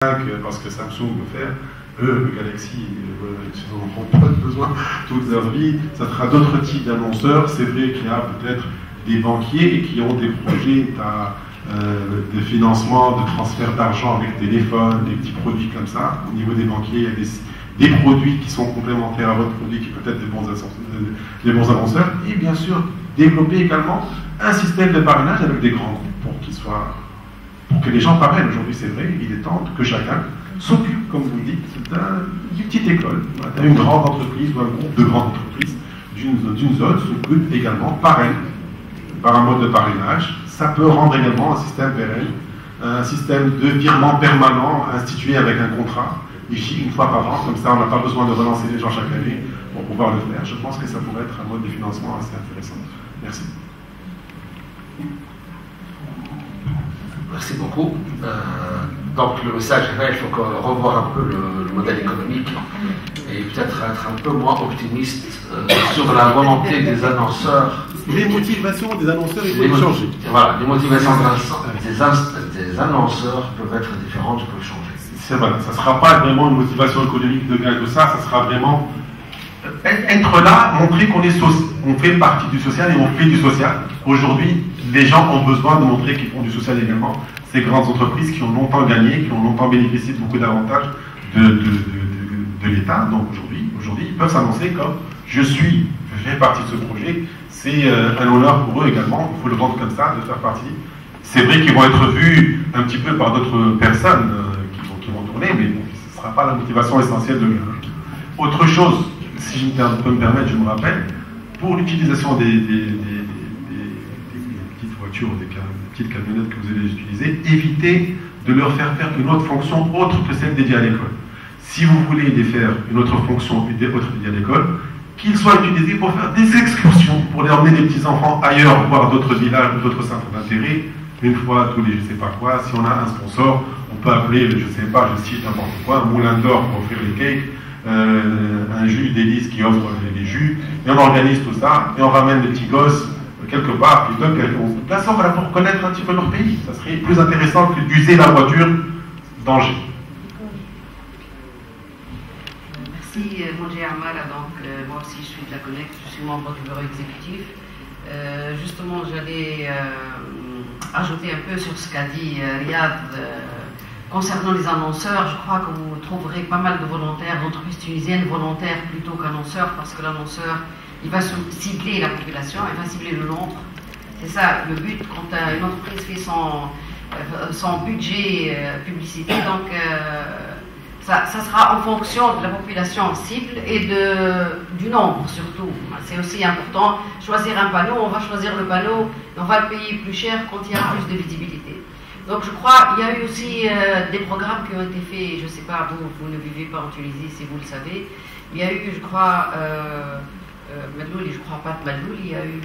parce que Samsung veut faire, le Galaxy, ils n'en auront pas besoin toute leur vie. Ça sera d'autres types d'annonceurs. C'est vrai qu'il y a peut-être des banquiers qui ont des projets de financement, de transfert d'argent avec téléphone, des petits produits comme ça. Au niveau des banquiers, il y a des produits qui sont complémentaires à votre produit, qui peuvent être des bons annonceurs. Et bien sûr, développer également un système de parrainage avec des grands groupes pour que les gens parrainent. Aujourd'hui, c'est vrai, il est temps que chacun s'occupe, comme vous dites, d'une petite école, d'une grande entreprise ou un groupe de grandes entreprises, d'une zone, s'occupe également, parraine, par un mode de parrainage. Ça peut rendre également un système pérenne, un système de virement permanent institué avec un contrat, ici une fois par an, comme ça on n'a pas besoin de relancer les gens chaque année pour pouvoir le faire. Je pense que ça pourrait être un mode de financement assez intéressant. Merci. Merci beaucoup. Donc le message est là, il faut revoir un peu le modèle économique et peut-être être un peu moins optimiste sur la volonté des annonceurs. Les motivations des annonceurs, il faut changer. Voilà, les motivations des annonceurs peuvent être différentes, peuvent changer. C'est vrai, ça ne sera pas vraiment une motivation économique de gain de ça sera vraiment être là, montrer qu'on fait partie du social et on fait du social. Aujourd'hui, les gens ont besoin de montrer qu'ils font du social également. Ces grandes entreprises qui ont longtemps gagné, qui ont longtemps bénéficié de beaucoup d'avantages de l'État, donc aujourd'hui, ils peuvent s'annoncer comme je fais partie de ce projet. C'est un honneur pour eux également, il faut le vendre comme ça, de faire partie. C'est vrai qu'ils vont être vus un petit peu par d'autres personnes qui vont tourner, mais bon, ce ne sera pas la motivation essentielle de gain. Autre chose, si je peux me permettre, je me rappelle, pour l'utilisation des petites voitures, des petites camionnettes que vous allez utiliser, évitez de leur faire une autre fonction autre que celle dédiée à l'école. Si vous voulez les faire une autre fonction autre dédiée à l'école, qu'ils soient utilisés pour faire des excursions, pour les emmener des petits-enfants ailleurs, voir d'autres villages, d'autres centres d'intérêt, une fois tous les je sais pas quoi. Si on a un sponsor, on peut appeler, je sais pas, je cite n'importe quoi, un moulin d'or pour offrir les cakes, un jus d'hélice qui offre les jus, et on organise tout ça, et on ramène les petits gosses quelque part, puis là, ça, voilà, pour connaître un petit peu leur pays. Ça serait plus intéressant que d'user la voiture d'Angers. Merci, Mounji Amala. Donc, moi aussi, je suis de la Connect, je suis membre du bureau exécutif. Justement, j'allais ajouter un peu sur ce qu'a dit Riyad concernant les annonceurs. Je crois que vous trouverez pas mal de volontaires, d'entreprises tunisiennes volontaires plutôt qu'annonceurs, parce que l'annonceur, il va cibler la population, il va cibler le nombre. C'est ça le but quand une entreprise fait son budget publicité. Donc, ça sera en fonction de la population cible et du nombre surtout. C'est aussi important. Choisir un panneau, on va choisir le panneau, on va le payer plus cher quand il y a plus de visibilité. Donc je crois qu'il y a eu aussi des programmes qui ont été faits, je ne sais pas, vous ne vivez pas en Tunisie si vous le savez. Il y a eu, je crois, Madlouli, je crois pas de Madlouli, il y a eu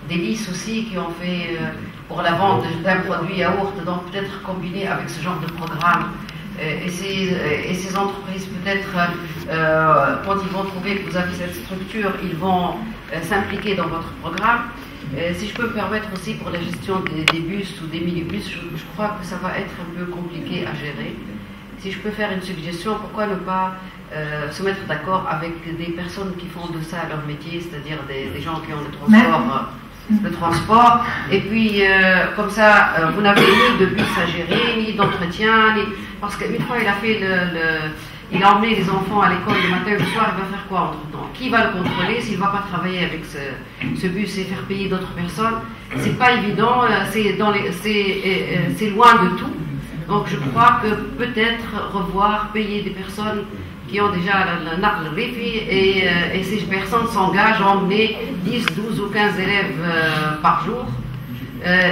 des listes aussi qui ont fait pour la vente d'un produit yaourt, donc peut-être combiné avec ce genre de programme. Et ces entreprises, peut-être, quand ils vont trouver que vous avez cette structure, ils vont s'impliquer dans votre programme. Si je peux me permettre aussi pour la gestion des bus ou des minibus, je crois que ça va être un peu compliqué à gérer. Si je peux faire une suggestion, pourquoi ne pas se mettre d'accord avec des personnes qui font de ça leur métier, c'est-à-dire des gens qui ont le transport, et puis comme ça, vous n'avez ni de bus à gérer, ni d'entretien, parce qu'une fois il a fait il a emmené les enfants à l'école le matin et le soir, il va faire quoi entre-temps? Qui va le contrôler s'il ne va pas travailler avec ce bus et faire payer d'autres personnes? C'est pas évident, c'est loin de tout. Donc je crois que peut-être revoir, payer des personnes qui ont déjà la naql rifi et ces personnes s'engagent à emmener 10, 12 ou 15 élèves par jour.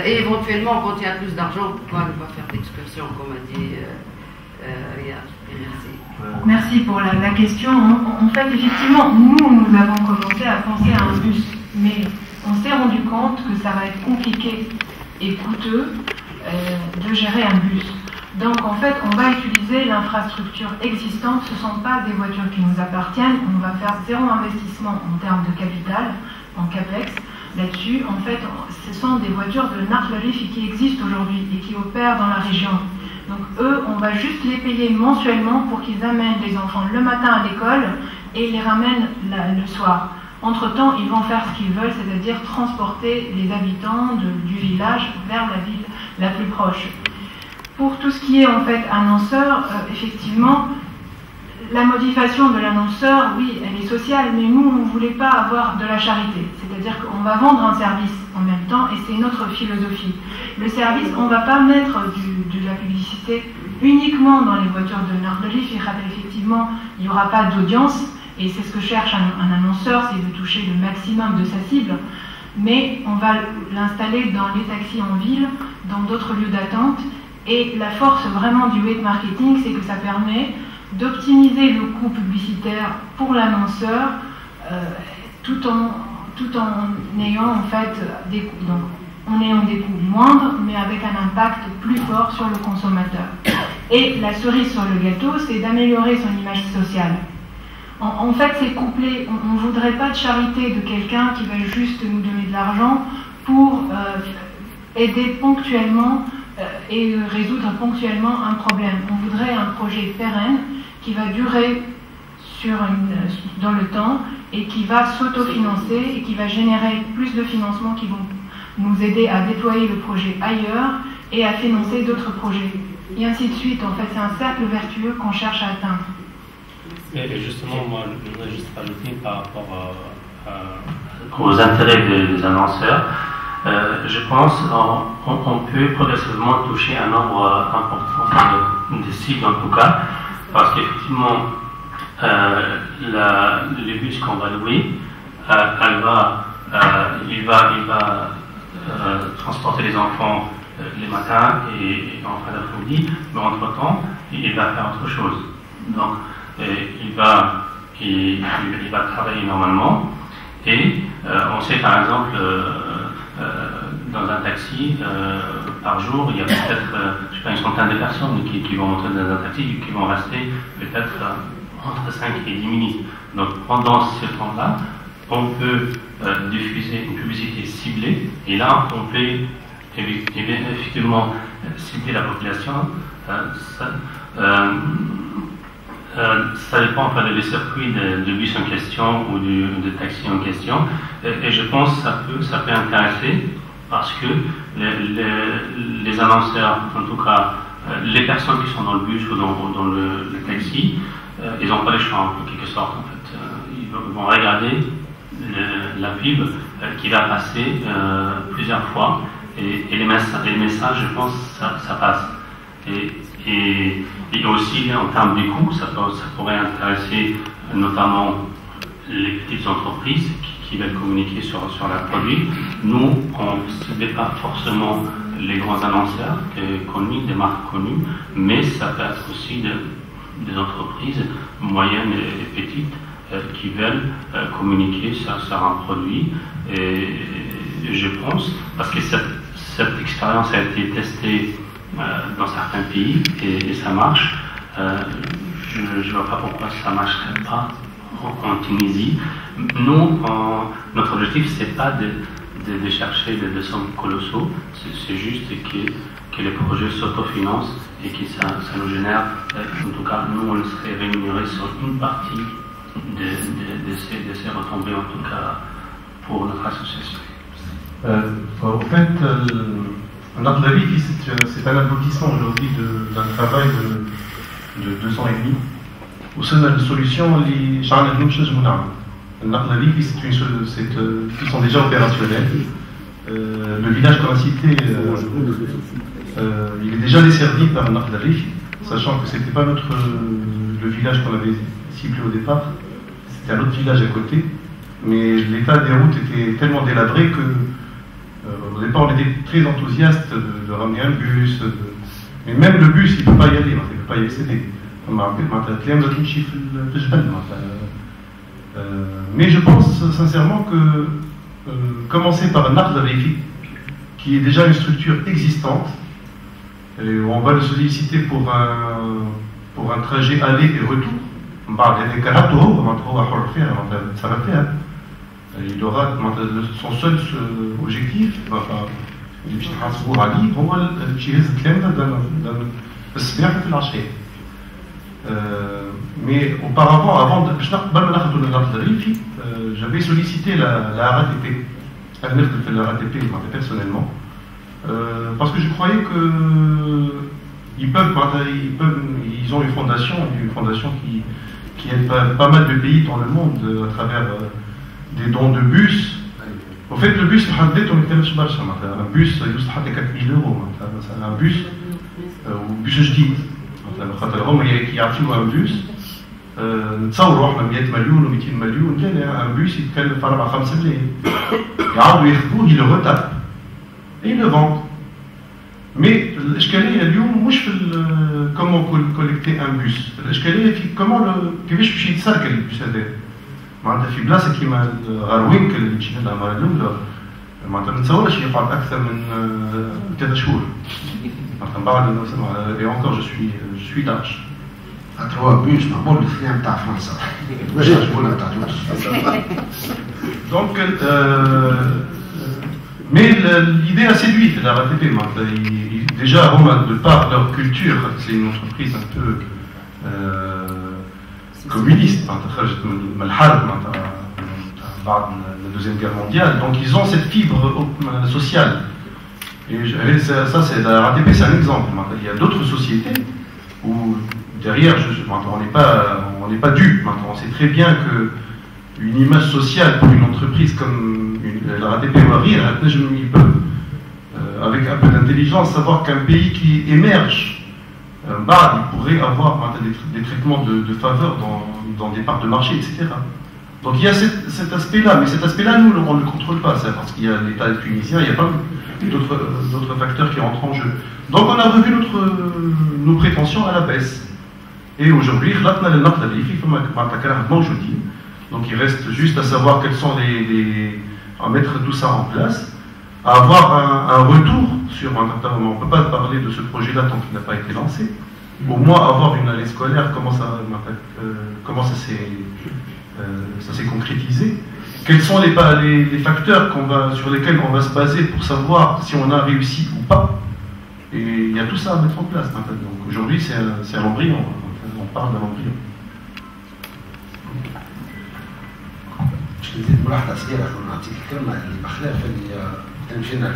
Et éventuellement, quand il y a plus d'argent, pourquoi ne pas faire d'excursion, comme a dit Riyad? Merci. Merci pour la question. En fait, effectivement, nous avons commencé à penser à un bus, mais on s'est rendu compte que ça va être compliqué et coûteux de gérer un bus. Donc en fait, on va utiliser l'infrastructure existante. Ce ne sont pas des voitures qui nous appartiennent. On va faire zéro investissement en termes de capital, en CAPEX. Là-dessus, en fait, ce sont des voitures de Naql Rifi qui existent aujourd'hui et qui opèrent dans la région. Donc eux, on va juste les payer mensuellement pour qu'ils amènent les enfants le matin à l'école et les ramènent le soir. Entre-temps, ils vont faire ce qu'ils veulent, c'est-à-dire transporter les habitants du village vers la ville la plus proche. Pour tout ce qui est en fait annonceur, effectivement, la motivation de l'annonceur, oui, elle est sociale, mais nous, on ne voulait pas avoir de la charité. C'est-à-dire qu'on va vendre un service en même temps, et c'est notre philosophie. Le service, on ne va pas mettre de la publicité uniquement dans les voitures de Nardelief. Effectivement, il n'y aura pas d'audience, et c'est ce que cherche un annonceur, c'est de toucher le maximum de sa cible. Mais on va l'installer dans les taxis en ville, dans d'autres lieux d'attente. Et la force vraiment du weight marketing, c'est que ça permet d'optimiser le coût publicitaire pour l'annonceur tout en ayant en fait des coûts. Donc, en ayant des coûts moindres, mais avec un impact plus fort sur le consommateur. Et la cerise sur le gâteau, c'est d'améliorer son image sociale. En fait, c'est couplé. On ne voudrait pas de charité de quelqu'un qui va juste nous donner de l'argent pour aider ponctuellement et résoudre ponctuellement un problème. On voudrait un projet pérenne qui va durer dans le temps et qui va s'autofinancer et qui va générer plus de financements qui vont nous aider à déployer le projet ailleurs et à financer d'autres projets. Et ainsi de suite. En fait, c'est un cercle vertueux qu'on cherche à atteindre. Et justement, moi, je voudrais juste rajouter par rapport aux intérêts des annonceurs. Je pense qu'on peut progressivement toucher un nombre important de cibles en tout cas, parce qu'effectivement, le bus qu'on va louer, il va transporter les enfants les matins et en fin d'après-midi, mais entre-temps, il va faire autre chose. Donc, il va travailler normalement et on sait par exemple dans un taxi par jour il y a peut-être une centaine de personnes qui vont entrer dans un taxi et qui vont rester peut-être entre 5 et 10 minutes. Donc pendant ce temps-là on peut diffuser une publicité ciblée et là on peut effectivement cibler la population. Ça dépend enfin, des circuits de bus en question ou de taxi en question. Et je pense que ça peut intéresser parce que les annonceurs, en tout cas les personnes qui sont dans le bus ou dans le taxi, ils n'ont pas le choix en quelque sorte. En fait. Ils vont regarder la pub qui va passer plusieurs fois et les messages, je pense, ça passe. Et aussi, en termes de coûts, ça pourrait intéresser notamment les petites entreprises qui veulent communiquer sur leurs produits. Nous, on ne cible pas forcément les grands annonceurs connus, des marques connues, mais ça peut être aussi des entreprises moyennes et petites qui veulent communiquer sur un produit. Et je pense, parce que cette expérience a été testée dans certains pays et ça marche. Je ne vois pas pourquoi ça ne marcherait pas en Tunisie. Nous, notre objectif, ce n'est pas de chercher des sommes colossaux, c'est juste que les projets s'autofinancent et que ça nous génère, en tout cas, nous, on serait rémunérés sur une partie de ces retombées, en tout cas, pour notre association. En fait, Nardelief, c'est un aboutissement aujourd'hui d'un travail de 2 ans et demi. Au sein de la solution, les Nardelief, ils sont déjà opérationnels. Le village qu'on a cité, il est déjà desservi par Nardelief, sachant que ce n'était pas le village qu'on avait ciblé au départ, c'était un autre village à côté. Mais l'état des routes était tellement délabré que au départ, on était très enthousiaste de ramener un bus, mais même le bus, il ne peut pas y aller, il ne peut pas y accéder. Mais je pense sincèrement que commencer par un Nardelief, qui est déjà une structure existante, et où on va le solliciter pour un trajet aller et retour, ça va faire. Il aura son seul objectif, الصباح وفي العشاء. Mais auparavant, avant de j'avais sollicité la RATP, la RATP personnellement, parce que je croyais que ils ont une fondation qui aide pas mal de pays dans le monde à travers des dons de bus. En fait, le bus, un bus, il coûte 4000 €. Un bus, ou bus جديد. هم يعطيو ان بوس نتصوروا احنا 100 مليون و 200 مليون كان ان بوس يتكلف 4 5 ملايين يعاودوا ياخذوه يلو ريتاب اي لو فوند مي الاشكاليه اليوم مش في كومون كوليكتي ان بوس الاشكاليه في كومون كيفاش باش يتسركل البوس هذا معناتها في بلاصه كيما غاروينكل اللي مشينا لها المره الاولى معناتها ما نتصورش يقعد اكثر من 3 شهور معناتها بعد et encore je suis large. هو بيوش معمول الاثنين بتاع فرنسا. مش مشغول بتاع تونس. Donc mais l'idée a séduit la RATP. Déjà, de par leur culture, c'est une entreprise un peu communiste. La Deuxième Guerre mondiale. Donc ils ont cette fibre sociale. Et ça, c'est la RATP, c'est un exemple. Il y a d'autres sociétés où derrière, on n'est pas dupe. On sait très bien qu'une image sociale pour une entreprise comme la RATP ou Arir, ils peuvent, avec un peu d'intelligence, savoir qu'un pays qui émerge, il pourrait avoir des traitements de faveur dans des parts de marché, etc. Donc il y a cet aspect-là, mais cet aspect-là, nous, on ne le contrôle pas, ça, parce qu'il y a l'État tunisien, il y a pas d'autres facteurs qui entrent en jeu. Donc on a revu nos prétentions à la baisse. Et aujourd'hui, donc il reste juste à savoir quels sont à mettre tout ça en place, à avoir un retour sur un certain moment. On ne peut pas parler de ce projet-là tant qu'il n'a pas été lancé. Au moins avoir une année scolaire, comment ça s'est concrétisé. Quels sont les facteurs sur lesquels on va se baser pour savoir si on a réussi ou pas. Et il y a tout ça à mettre en place. Donc aujourd'hui, c'est un embryon. On parle d'un embryon. باش نزيد ملاحظه صغيره قبل ما نعطيك الكلمه اللي بخلاف اللي تمشينا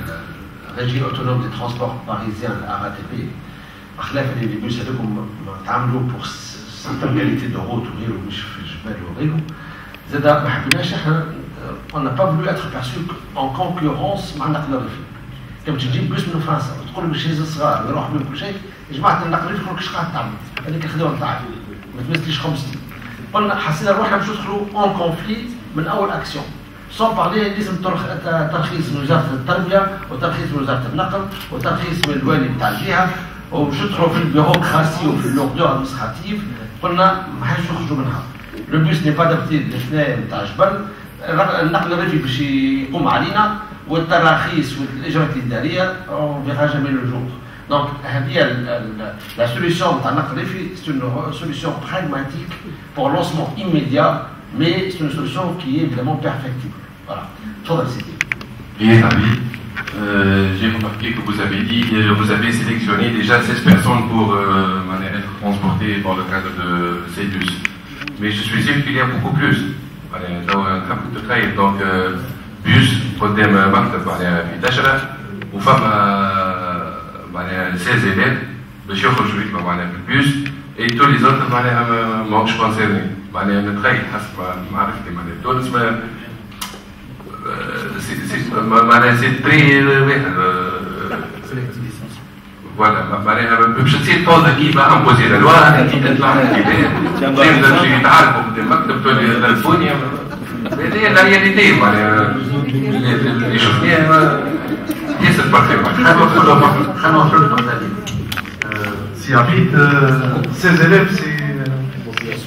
الريجي اوتونوم دي ترونسبور باريزيان ار تي بي بخلاف اللي البيوس هذوكم تعملوا بور سيرتان كاليتي دو روت وغيره مش في الجبال وغيره زاد ما حبيناش احنا on n'a pas voulu être perçu en concurrence مع النقل الريفي. كما تجيب بوس من فرنسا وتقول باش يهز الصغار ويروح بهم كل شيء يا جماعه النقل الريفي يقول لك اش قاعد تعمل؟ هذيك الخدمه نتاعك ما تمثليش خمستي. قلنا حسينا روحنا باش ندخلوا اون كونفليت من اول اكسيون. سون بارلي لازم ترخيص من وزاره التربيه وترخيص من وزاره النقل وترخيص من الوالي بتاع الجهه وباش ندخلوا في البيروقراسي وفي اللوردور ادمنستراتيف قلنا ما حاش نخرجوا منها. لو بوس ني با دابتي للفنان نتاع جبل النقل الريفي باش يقوم علينا والتراخيص والاجراءات الاداريه اون فيغا جامي لو جور. Donc, la solution de c'est une solution pragmatique pour lancement immédiat, mais c'est une solution qui est évidemment perfectible. Voilà. Bien, David. J'ai remarqué que vous avez dit que vous avez sélectionné déjà 16 personnes pour être transportées dans le cadre de ces bus. Mais je suis sûr qu'il y a beaucoup plus. Donc, bus, قدام مكتب في تشرة وفما 16 élèves باش يخرجوا يطلعوا معنا في البيوس et tous les autres معناها ماهوش كونسيرني معناها نتخيل حسب معرفتي معناها تونس معناها سي تري واحد فوالا معناها باش تصير فوضى كيما امبوزي لا لوا انت تطلع تبدا يتعاركوا في المكتب تولي الفونيا هذه لا رياليتي معناها اللي شفناها Si habite 16 élèves,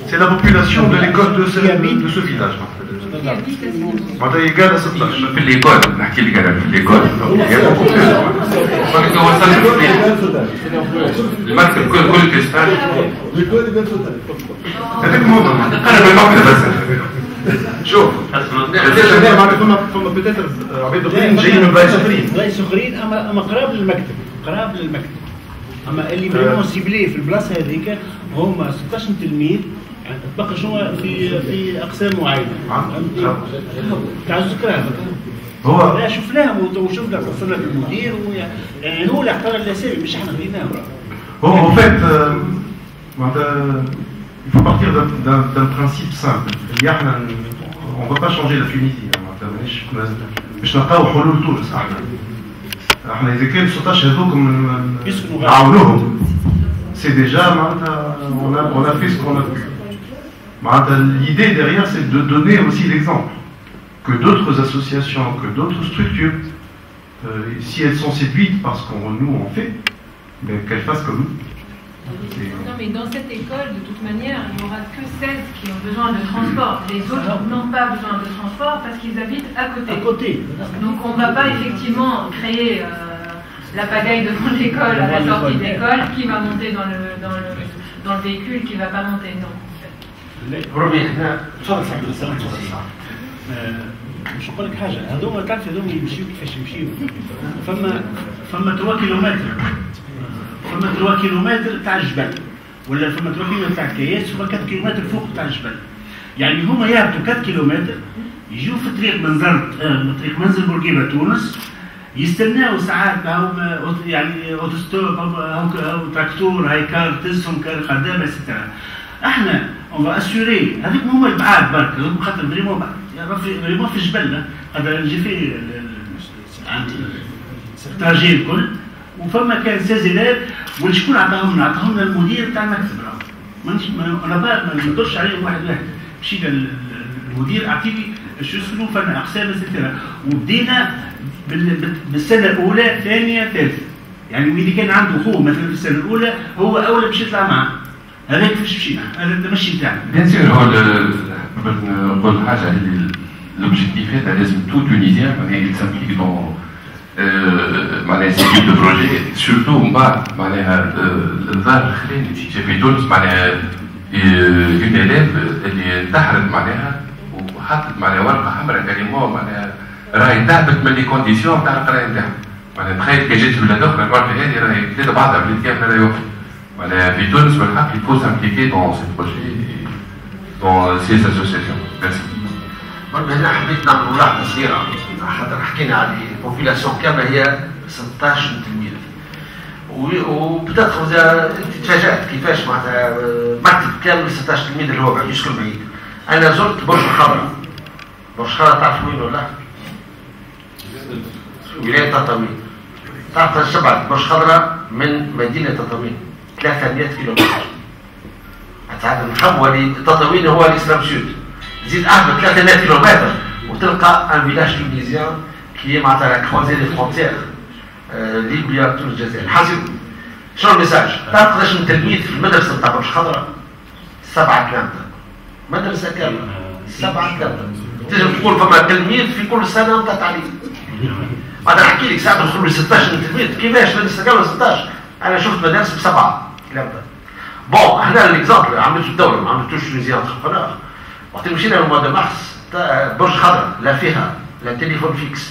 c'est la population de l'école de ce village. معناتها يقال 16 في الإيكول نحكي لك أنا في الإيكول المكتب كل كريستال هذاك الموضوع قرب المكتب بس شوف فما بيتيتر عباد اخرين جايين من بلايص اخرين اما قراب للمكتب اما اللي فريمون سيبلي في البلاصه هذيك هما 16 تلميذ تبقى شنو في اقسام معينه تاع الذكرى هو لا شفناهم وشفنا وصلنا للمدير يعني هو اللي اختار الاسامي مش احنا خليناهم. En fait, il faut partir d'un principe simple. On ne va pas changer la Tunisie. مش نلقاو حلول تونس احنا اذا كان 16 هذوكم نعاونوهم سي ديجا معناتها on a fait ce qu'on a pu. L'idée derrière c'est de donner aussi l'exemple que d'autres associations, que d'autres structures, si elles sont séduites par ce qu'on nous on fait, mais qu'elles fassent comme nous. Non, mais dans cette école, de toute manière, il n'y aura que 16 qui ont besoin de transport. Les autres n'ont pas besoin de transport parce qu'ils habitent à côté. Donc on ne va pas effectivement créer la pagaille devant l'école, à la sortie de l'école, qui va monter dans le véhicule, qui ne va pas monter. Non. مش نقول لك حاجه هذوما تعرف هذوما يمشيو كيفاش يمشيو فما 3 كيلومتر فما 3 كيلومتر تاع الجبل ولا فما 3 كيلومتر تاع الكياس وفما 4 كيلومتر فوق تاع الجبل يعني هما يهبطوا 4 كيلومتر يجوا في طريق طريق منزل بورقيبه تونس يستناو ساعات يعني اوتوستوب او تراكتور هاي كار تزهم كار خدامه اكسترا احنا اون فا اسيوري هذيك هما البعاد برك خاطر فريمون فريمون في الجبل هذا نجي فيه عندي التراجي الكل وفما كان 16 وشكون عطاهم لنا المدير تاع المكتب انا ما نقدرش عليه واحد مشينا للمدير اعطيني شو اسمه فما اقسام اكسترا وبدينا بالسنه الاولى ثانيه ثالثه يعني واللي كان عنده اخوه مثلا في السنه الاولى هو اولى باش يطلع معاه هذاك كيفاش مشينا هذا المشي تاعنا. بيان سور هو نقول حاجه اللي لوبجيكتيف هذا لازم تو تونيزيان معناها يتسامبليك دون معناها سي تيب دو بروجي سورتو من بعد معناها الظاهر الخلاني جا في تونس معناها اون اليف اللي انتحرت معناها وحطت معناها ورقه حمراء كريمون معناها راهي تعبت من لي كونديسيون تاع القرايه نتاعها معناها تخيل كي جات بلاد اخرى الورقه هذه راهي ثلاثه بعضها بلاد كامله لا يوقف معناها في تونس بالحق il faut s'impliquer dans ces projets dans ces associations. Merci. برضه هنا حبيت نعمل ملاحظه صغيره حتى حكينا على البوبيلاسيون كامله هي 16 تلميذ وبدات انت تفاجات كيفاش معناتها مكتب كامل 16 تلميذ اللي هو يشكل بعيد. انا زرت برج الخضراء برج الخضراء تعرف وين ولا؟ ولايه تطاوين تعرف شبعت برج الخضراء من مدينه تطاوين 300 كيلومتر. هذا محول تطاوين هو الاسلام سود زيد اهبط 300 كيلومتر وتلقى ان فيلاج تونيزيان كي معناتها كروزي لي فرونتيير ليبيا تونس الجزائر. حاسب شنو الميساج؟ تعرف قداش من تلميذ في المدرسه تاع برج الخضراء؟ 7 كامله مدرسه كامله 7 كامله تنجم تقول فما تلميذ في كل سنه نتاع تعليم. بعد نحكي لك ساعات ندخلوا 16 تلميذ كيفاش مدرسه كامله 16 انا شفت مدارس ب7 كامله. بون احنا ليكزامبل عملت الدوله ما عملتوش تونيزيان انتربرونور وقت مشينا للموا دو مارس برج خضراء لا فيها لا تليفون فيكس